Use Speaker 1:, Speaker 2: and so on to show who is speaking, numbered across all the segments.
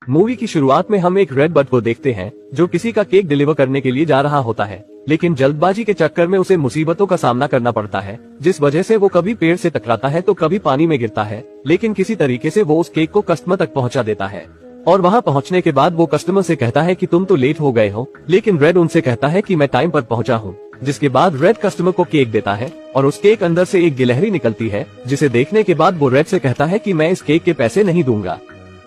Speaker 1: Movie की शुरुआत में हम एक रेड बर्ड को देखते हैं जो किसी का केक डिलीवर करने के लिए जा रहा होता है, लेकिन जल्दबाजी के चक्कर में उसे मुसीबतों का सामना करना पड़ता है, जिस वजह से वो कभी पेड़ से टकराता है तो कभी पानी में गिरता है, लेकिन किसी तरीके से वो उस केक को कस्टमर तक पहुंचा देता है। और वहां पहुंचने के बाद वो कस्टमर से कहता है कि तुम तो लेट हो गए हो, लेकिन रेड उनसे कहता है कि मैं टाइम पर पहुंचा हूं। जिसके बाद रेड कस्टमर को केक देता है और उस केक अंदर से एक गिलहरी निकलती है, जिसे देखने के बाद वो रेड से कहता है कि मैं इस केक के पैसे नहीं दूंगा।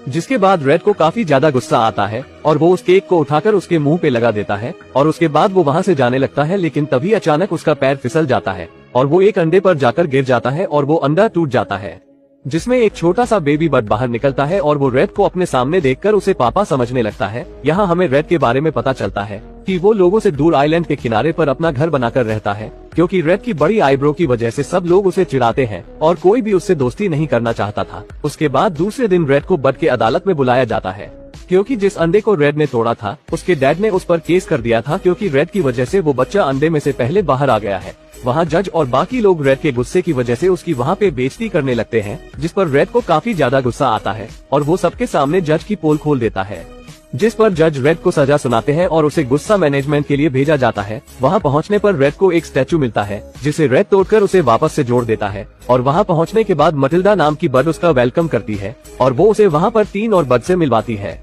Speaker 1: जिसके बाद रेड को काफी ज्यादा गुस्सा आता है और वो उस केक को उठाकर उसके मुंह पे लगा देता है और उसके बाद वो वहां से जाने लगता है, लेकिन तभी अचानक उसका पैर फिसल जाता है और वो एक अंडे पर जाकर गिर जाता है और वो अंडा टूट जाता है, जिसमें एक छोटा सा बेबी बर्ड बाहर निकलता है और वो रेड को अपने सामने देखकर उसे पापा समझने लगता है। यहाँ हमें रेड के बारे में पता चलता है कि वो लोगों से दूर आइलैंड के किनारे पर अपना घर बनाकर रहता है, क्योंकि रेड की बड़ी आईब्रो की वजह से सब लोग उसे चिढ़ाते हैं और कोई भी उससे दोस्ती नहीं करना चाहता था। उसके बाद दूसरे दिन रेड को बर्ड के अदालत में बुलाया जाता है, क्योंकि जिस अंडे को रेड ने तोड़ा था उसके डैड ने उस पर केस कर दिया था, क्योंकि रेड की वजह से वो बच्चा अंडे में से पहले बाहर आ गया है। वहाँ जज और बाकी लोग रेड के गुस्से की वजह से उसकी वहाँ पे बेइज्जती करने लगते हैं, जिस पर रेड को काफी ज्यादा गुस्सा आता है और वो सबके सामने जज की पोल खोल देता है, जिस पर जज रेड को सजा सुनाते हैं और उसे गुस्सा मैनेजमेंट के लिए भेजा जाता है। वहाँ पहुँचने पर रेड को एक स्टैचू मिलता है, जिसे रेड तोड़कर उसे वापस से जोड़ देता है और वहाँ पहुँचने के बाद मटिल्डा नाम की बर्ड उसका वेलकम करती है और वो उसे वहाँ पर 3 और बर्ड से मिलवाती है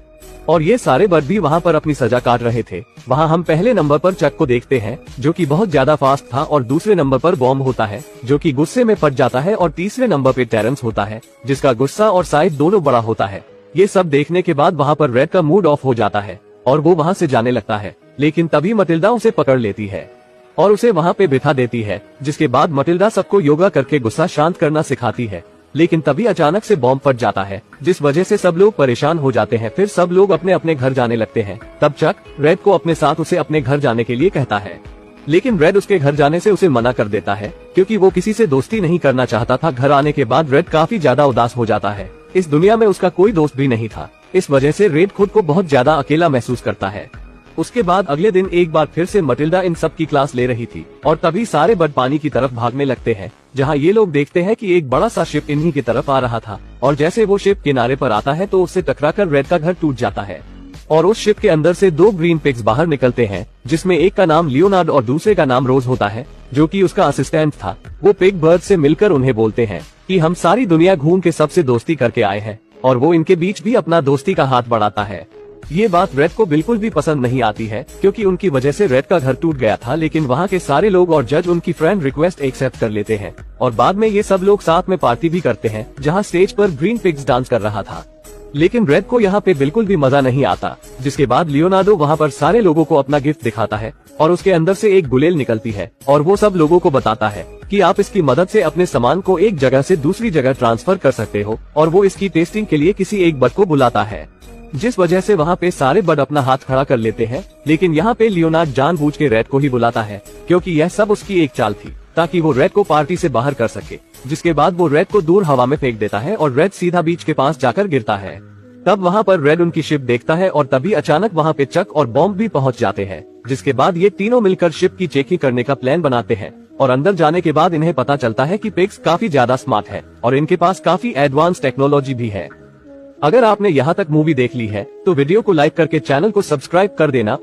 Speaker 1: और ये सारे बर्ड भी वहाँ पर अपनी सजा काट रहे थे। वहाँ हम पहले नंबर पर चक को देखते हैं जो कि बहुत ज्यादा फास्ट था, और दूसरे नंबर पर बॉम्ब होता है जो कि गुस्से में फट जाता है, और तीसरे नंबर पे टेरेंस होता है जिसका गुस्सा और साइज दोनों बड़ा होता है। ये सब देखने के बाद वहाँ पर रेड का मूड ऑफ हो जाता है और वो वहाँ से जाने लगता है, लेकिन तभी मटिल्डा उसे पकड़ लेती है और उसे वहाँ पे बिठा देती है। जिसके बाद मटिल्डा सबको योगा करके गुस्सा शांत करना सिखाती है, लेकिन तभी अचानक से बॉम्ब फट जाता है, जिस वजह से सब लोग परेशान हो जाते हैं। फिर सब लोग अपने अपने घर जाने लगते हैं। तब चक रेड को अपने साथ उसे अपने घर जाने के लिए कहता है, लेकिन रेड उसके घर जाने से उसे मना कर देता है, क्योंकि वो किसी से दोस्ती नहीं करना चाहता था। घर आने के बाद रेड काफी ज्यादा उदास हो जाता है। इस दुनिया में उसका कोई दोस्त भी नहीं था, इस वजह से रेड खुद को बहुत ज्यादा अकेला महसूस करता है। उसके बाद अगले दिन एक बार फिर से मटिल्डा इन सब की क्लास ले रही थी और तभी सारे बर्ड पानी की तरफ भागने लगते हैं, जहां ये लोग देखते हैं कि एक बड़ा सा शिप इन्हीं की तरफ आ रहा था और जैसे वो शिप किनारे पर आता है तो उससे टकराकर रेड का घर टूट जाता है और उस शिप के अंदर से 2 ग्रीन पिग्स बाहर निकलते हैं, जिसमें एक का नाम लियोनार्ड और दूसरे का नाम रोज होता है, जो कि उसका असिस्टेंट था। वो पिग बर्ड से मिलकर उन्हें बोलते हैं कि हम सारी दुनिया घूम के सबसे दोस्ती करके आए हैं, और वो इनके बीच भी अपना दोस्ती का हाथ बढ़ाता है। ये बात रेड को बिल्कुल भी पसंद नहीं आती है, क्योंकि उनकी वजह से रेड का घर टूट गया था, लेकिन वहाँ के सारे लोग और जज उनकी फ्रेंड रिक्वेस्ट एक्सेप्ट कर लेते हैं और बाद में ये सब लोग साथ में पार्टी भी करते हैं, जहाँ स्टेज पर ग्रीन पिग्स डांस कर रहा था। लेकिन रेड को यहाँ पे बिल्कुल भी मजा नहीं आता। जिसके बाद लियोनार्डो वहाँ पर सारे लोगों को अपना गिफ्ट दिखाता है और उसके अंदर से एक गुलेल निकलती है और वो सब लोगों को बताता है कि आप इसकी मदद से अपने सामान को एक जगह से दूसरी जगह ट्रांसफर कर सकते हो, और वो इसकी टेस्टिंग के लिए किसी एक बर्ड को बुलाता है, जिस वजह से वहाँ पे सारे बर्ड अपना हाथ खड़ा कर लेते हैं। लेकिन यहाँ पे लियोनार्ड जानबूझ के रेड को ही बुलाता है, क्योंकि यह सब उसकी एक चाल थी ताकि वो रेड को पार्टी से बाहर कर सके। जिसके बाद वो रेड को दूर हवा में फेंक देता है और रेड सीधा बीच के पास जाकर गिरता है। तब वहाँ पर रेड उनकी शिप देखता है और तभी अचानक वहाँ पे चक और बॉम्ब भी पहुँच जाते हैं। जिसके बाद ये तीनों मिलकर शिप की चेकिंग करने का प्लान बनाते हैं और अंदर जाने के बाद इन्हें पता चलता है कि पिग्स काफी ज्यादा स्मार्ट है और इनके पास काफी एडवांस टेक्नोलॉजी भी है। अगर आपने यहाँ तक मूवी देख ली है तो वीडियो को लाइक करके चैनल को सब्सक्राइब कर देना।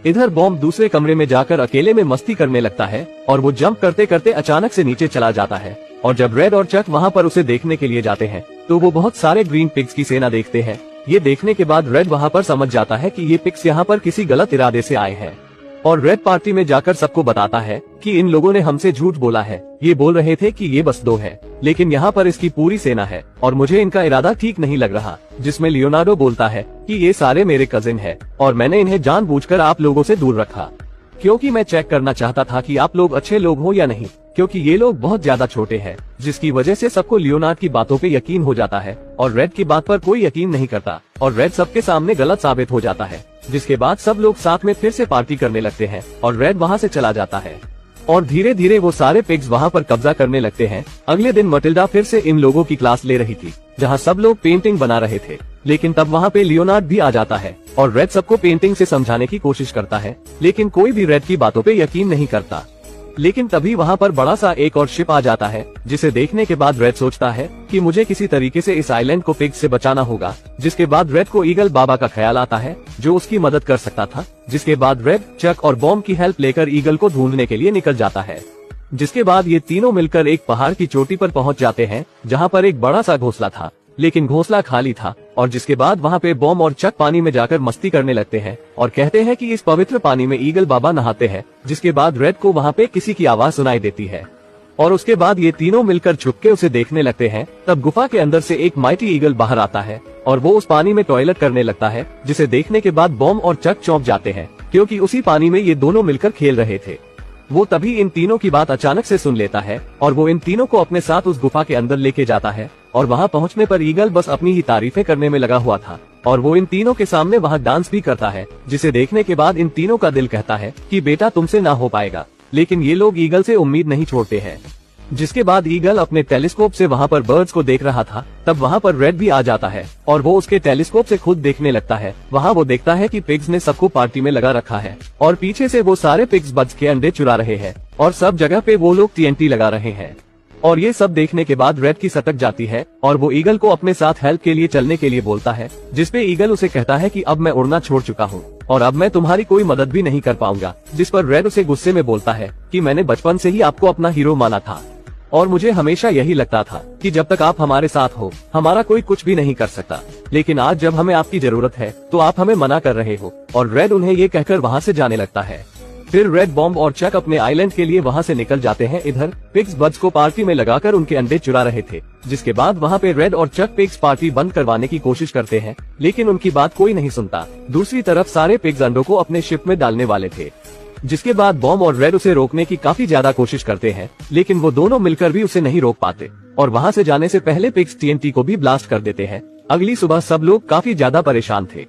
Speaker 1: इधर बॉम्ब दूसरे कमरे में जाकर अकेले में मस्ती करने लगता है और वो जंप करते करते अचानक से नीचे चला जाता है, और जब रेड और चक वहाँ पर उसे देखने के लिए जाते हैं तो वो बहुत सारे ग्रीन पिग्स की सेना देखते हैं। ये देखने के बाद रेड वहाँ पर समझ जाता है कि ये पिग्स यहाँ पर किसी गलत इरादे से आए हैं, और रेड पार्टी में जाकर सबको बताता है कि इन लोगों ने हमसे झूठ बोला है। ये बोल रहे थे कि ये बस 2 है, लेकिन यहाँ पर इसकी पूरी सेना है और मुझे इनका इरादा ठीक नहीं लग रहा। जिसमें लियोनार्डो बोलता है कि ये सारे मेरे कजिन हैं और मैंने इन्हें जानबूझकर आप लोगों से दूर रखा, क्योंकि मैं चेक करना चाहता था कि आप लोग अच्छे लोग हो या नहीं, क्योंकि ये लोग बहुत ज्यादा छोटे हैं। जिसकी वजह से सबको लियोनार्ड की बातों पे यकीन हो जाता है और रेड की बात पर कोई यकीन नहीं करता और रेड सबके सामने गलत साबित हो जाता है। जिसके बाद सब लोग साथ में फिर से पार्टी करने लगते हैं और रेड वहाँ से चला जाता है और धीरे धीरे वो सारे पिग्स वहाँ पर कब्जा करने लगते हैं। अगले दिन मटिल्डा फिर से इन लोगों की क्लास ले रही थी, जहाँ सब लोग पेंटिंग बना रहे थे, लेकिन तब वहाँ पे लियोनार्ड भी आ जाता है और रेड सबको पेंटिंग से समझाने की कोशिश करता है, लेकिन कोई भी रेड की बातों पे यकीन नहीं करता। लेकिन तभी वहाँ पर बड़ा सा एक और शिप आ जाता है, जिसे देखने के बाद रेड सोचता है कि मुझे किसी तरीके से इस आइलैंड को पिग्स से बचाना होगा। जिसके बाद रेड को ईगल बाबा का ख्याल आता है जो उसकी मदद कर सकता था। जिसके बाद रेड, चक और बॉम्ब की हेल्प लेकर ईगल को ढूंढने के लिए निकल जाता है। जिसके बाद ये तीनों मिलकर एक पहाड़ की चोटी पर पहुंच जाते हैं, जहां पर एक बड़ा सा घोंसला था, लेकिन घोंसला खाली था। और जिसके बाद वहां पे बॉम्ब और चक पानी में जाकर मस्ती करने लगते हैं और कहते हैं कि इस पवित्र पानी में ईगल बाबा नहाते हैं। जिसके बाद रेड को वहां पे किसी की आवाज सुनाई देती है और उसके बाद ये तीनों मिलकर छुपके उसे देखने लगते हैं। तब गुफा के अंदर से एक माइटी ईगल बाहर आता है और वो उस पानी में टॉयलेट करने लगता है, जिसे देखने के बाद बॉम्ब और चक चौंक जाते हैं, क्योंकि उसी पानी में ये दोनों मिलकर खेल रहे थे। वो तभी इन तीनों की बात अचानक से सुन लेता है और वो इन तीनों को अपने साथ उस गुफा के अंदर लेके जाता है। और वहाँ पहुँचने पर ईगल बस अपनी ही तारीफें करने में लगा हुआ था और वो इन तीनों के सामने वहाँ डांस भी करता है, जिसे देखने के बाद इन तीनों का दिल कहता है कि बेटा तुमसे ना हो पाएगा। लेकिन ये लोग ईगल से उम्मीद नहीं छोड़ते हैं। जिसके बाद ईगल अपने टेलीस्कोप से वहाँ पर बर्ड्स को देख रहा था। तब वहाँ पर रेड भी आ जाता है और वो उसके टेलीस्कोप से खुद देखने लगता है। वहाँ वो देखता है कि पिग्स ने सबको पार्टी में लगा रखा है और पीछे से वो सारे पिग्स बर्ड्स के अंडे चुरा रहे हैं और सब जगह पे वो लोग TNT लगा रहे हैं। और ये सब देखने के बाद रेड की सटक जाती है और वो ईगल को अपने साथ हेल्प के लिए चलने के लिए बोलता है। जिसपे ईगल उसे कहता है कि अब मैं उड़ना छोड़ चुका हूँ और अब मैं तुम्हारी कोई मदद भी नहीं कर पाऊंगा। जिस पर रेड उसे गुस्से में बोलता है कि मैंने बचपन से ही आपको अपना हीरो माना था और मुझे हमेशा यही लगता था कि जब तक आप हमारे साथ हो हमारा कोई कुछ भी नहीं कर सकता, लेकिन आज जब हमें आपकी जरूरत है तो आप हमें मना कर रहे हो। और रेड उन्हें ये कहकर वहाँ से जाने लगता है। फिर रेड, बॉम्ब और चक अपने आइलैंड के लिए वहाँ से निकल जाते हैं। इधर पिग्स बर्ड्स को पार्टी में लगाकर उनके अंडे चुरा रहे थे। जिसके बाद वहाँ पे रेड और चक पिग्स पार्टी बंद करवाने की कोशिश करते हैं, लेकिन उनकी बात कोई नहीं सुनता। दूसरी तरफ सारे पिग्स अंडों को अपने शिप में डालने वाले थे। जिसके बाद बॉम्ब और रेड उसे रोकने की काफी ज्यादा कोशिश करते हैं, लेकिन वो दोनों मिलकर भी उसे नहीं रोक पाते और वहाँ से जाने से पहले पिग्स TNT को भी ब्लास्ट कर देते हैं। अगली सुबह सब लोग काफी ज्यादा परेशान थे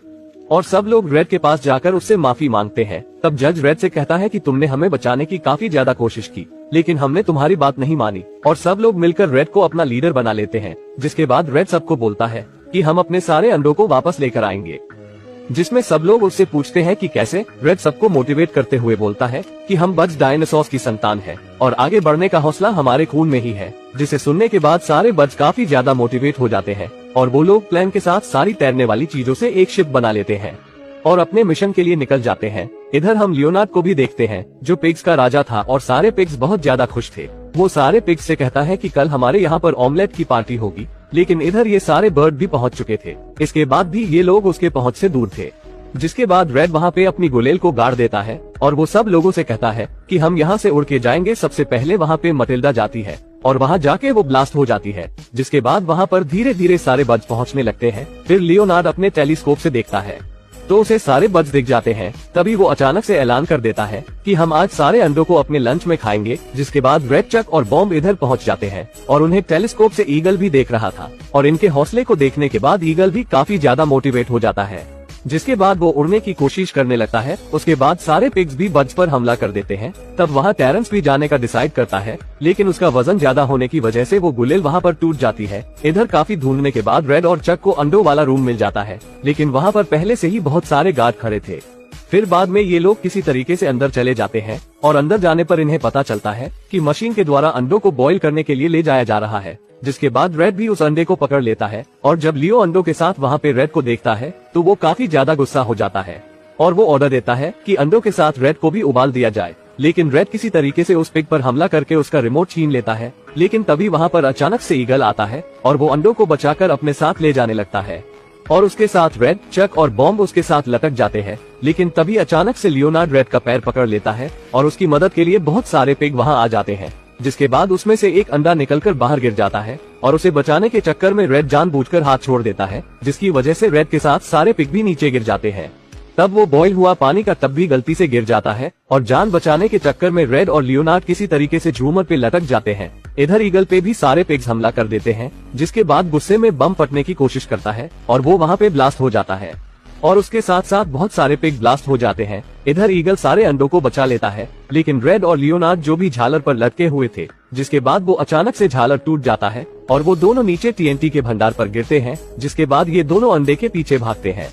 Speaker 1: और सब लोग रेड के पास जाकर उससे माफी मांगते हैं। तब जज रेड से कहता है कि तुमने हमें बचाने की काफी ज्यादा कोशिश की, लेकिन हमने तुम्हारी बात नहीं मानी। और सब लोग मिलकर रेड को अपना लीडर बना लेते हैं। जिसके बाद रेड सबको बोलता है कि हम अपने सारे अंडों को वापस लेकर आएंगे। जिसमें सब लोग उससे पूछते हैं कि कैसे। रेड सबको मोटिवेट करते हुए बोलता है कि हम बर्ड्स डायनासोर्स की संतान हैं और आगे बढ़ने का हौसला हमारे खून में ही है। जिसे सुनने के बाद सारे बर्ड्स काफी ज्यादा मोटिवेट हो जाते हैं और वो लोग प्लान के साथ सारी तैरने वाली चीजों से एक शिप बना लेते हैं और अपने मिशन के लिए निकल जाते हैं। इधर हम लियोनार्ड को भी देखते हैं, जो पिग्स का राजा था और सारे पिग्स बहुत ज्यादा खुश थे। वो सारे पिग्स से कहता है कि कल हमारे यहाँ पर ऑमलेट की पार्टी होगी, लेकिन इधर ये सारे बर्ड भी पहुँच चुके थे। इसके बाद भी ये लोग उसके पहुँच से दूर थे। जिसके बाद रेड वहाँ पे अपनी गुलेल को गाड़ देता है और वो सब लोगों से कहता है कि हम यहाँ से उड़ के जाएंगे। सबसे पहले वहाँ पे मटिल्डा जाती है और वहाँ जाके वो ब्लास्ट हो जाती है। जिसके बाद वहाँ पर धीरे धीरे सारे बर्ड्स पहुँचने लगते हैं। फिर लियोनार्ड अपने टेलीस्कोप से देखता है तो उसे सारे बर्ड्स दिख जाते हैं। तभी वो अचानक से ऐलान कर देता है कि हम आज सारे अंडों को अपने लंच में खाएंगे। जिसके बाद रेड, चक और बॉम्ब इधर पहुंच जाते हैं और उन्हें टेलीस्कोप से ईगल भी देख रहा था और इनके हौसले को देखने के बाद ईगल भी काफी ज्यादा मोटिवेट हो जाता है। जिसके बाद वो उड़ने की कोशिश करने लगता है। उसके बाद सारे पिग्स भी बर्ड्स पर हमला कर देते हैं। तब वहाँ टेरेंस भी जाने का डिसाइड करता है, लेकिन उसका वजन ज्यादा होने की वजह से वो गुलेल वहाँ पर टूट जाती है। इधर काफी ढूंढने के बाद रेड और चक को अंडों वाला रूम मिल जाता है, लेकिन वहाँ पर पहले से ही बहुत सारे गार्ड खड़े थे। फिर बाद में ये लोग किसी तरीके से अंदर चले जाते हैं और अंदर जाने पर इन्हें पता चलता है कि मशीन के द्वारा अंडों को बॉईल करने के लिए ले जाया जा रहा है। जिसके बाद रेड भी उस अंडे को पकड़ लेता है और जब लियो अंडों के साथ वहाँ पे रेड को देखता है तो वो काफी ज्यादा गुस्सा हो जाता है और वो ऑर्डर देता है कि अंडों के साथ रेड को भी उबाल दिया जाए। लेकिन रेड किसी तरीके से उस पिग पर हमला करके उसका रिमोट छीन लेता है। लेकिन तभी वहाँ पर अचानक से ईगल आता है और वो अंडों को बचाकर अपने साथ ले जाने लगता है और उसके साथ रेड, चक और बॉम्ब उसके साथ लटक जाते हैं। लेकिन तभी अचानक से लियोनार्ड रेड का पैर पकड़ लेता है और उसकी मदद के लिए बहुत सारे पिग वहाँ आ जाते हैं। जिसके बाद उसमें से एक अंडा निकलकर बाहर गिर जाता है और उसे बचाने के चक्कर में रेड जानबूझकर हाथ छोड़ देता है, जिसकी वजह से रेड के साथ सारे पिग भी नीचे गिर जाते हैं। तब वो बॉईल हुआ पानी का टब भी गलती से गिर जाता है और जान बचाने के चक्कर में रेड और लियोनार्ड किसी तरीके से झूमर पे लटक जाते हैं। इधर ईगल पे भी सारे पिग्स हमला कर देते हैं, जिसके बाद गुस्से में बम फटने की कोशिश करता है और वो वहाँ पे ब्लास्ट हो जाता है और उसके साथ साथ बहुत सारे पिग ब्लास्ट हो जाते हैं। इधर ईगल सारे अंडों को बचा लेता है, लेकिन रेड और लियोनार्ड जो भी झालर पर लटके हुए थे, जिसके बाद वो अचानक से झालर टूट जाता है और वो दोनों नीचे TNT के भंडार पर गिरते हैं। जिसके बाद ये दोनों अंडे के पीछे भागते हैं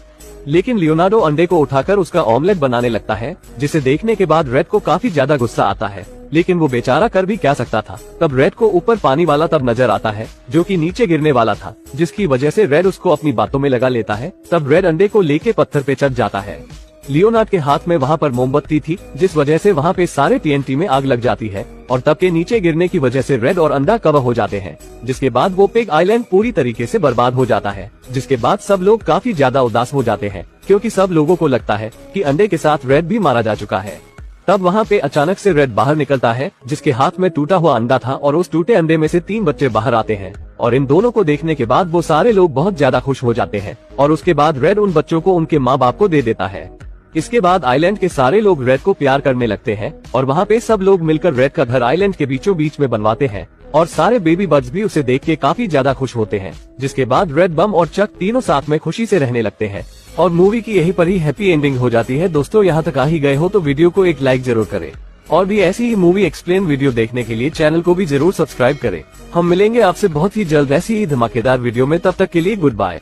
Speaker 1: लेकिन लियोनार्डो अंडे को उठाकर उसका ऑमलेट बनाने लगता है, जिसे देखने के बाद रेड को काफी ज्यादा गुस्सा आता है, लेकिन वो बेचारा कर भी क्या सकता था। तब रेड को ऊपर पानी वाला तब नजर आता है जो कि नीचे गिरने वाला था, जिसकी वजह से रेड उसको अपनी बातों में लगा लेता है। तब रेड अंडे को लेके पत्थर पे चढ़ जाता है। लियोनार्ड के हाथ में वहाँ पर मोमबत्ती थी, जिस वजह से वहाँ पे सारे टीएनटी में आग लग जाती है और तब के नीचे गिरने की वजह से रेड और अंडा कवर हो जाते हैं, जिसके बाद वो पिग आइलैंड पूरी तरीके से बर्बाद हो जाता है। जिसके बाद सब लोग काफी ज्यादा उदास हो जाते हैं, क्योंकि सब लोगों को लगता है कि अंडे के साथ रेड भी मारा जा चुका है। तब वहाँ पे अचानक से रेड बाहर निकलता है, जिसके हाथ में टूटा हुआ अंडा था, और उस टूटे अंडे में से 3 बच्चे बाहर आते हैं और इन दोनों को देखने के बाद वो सारे लोग बहुत ज्यादा खुश हो जाते हैं और उसके बाद रेड उन बच्चों को उनके माँ बाप को दे देता है। इसके बाद आइलैंड के सारे लोग रेड को प्यार करने लगते हैं और वहाँ पे सब लोग मिलकर रेड का घर आइलैंड के बीचों बीच में बनवाते हैं और सारे बेबी बर्ड्स भी उसे देख के काफी ज्यादा खुश होते हैं। जिसके बाद रेड, बम और चक तीनों साथ में खुशी से रहने लगते हैं और मूवी की यही पर ही हैप्पी एंडिंग हो जाती है। दोस्तों, यहाँ तक आ ही गए हो तो वीडियो को एक लाइक जरूर करें और भी ऐसी ही मूवी एक्सप्लेन वीडियो देखने के लिए चैनल को भी जरूर सब्सक्राइब करें। हम मिलेंगे आपसे बहुत ही जल्द ऐसी ही धमाकेदार वीडियो में, तब तक के लिए गुड बाय।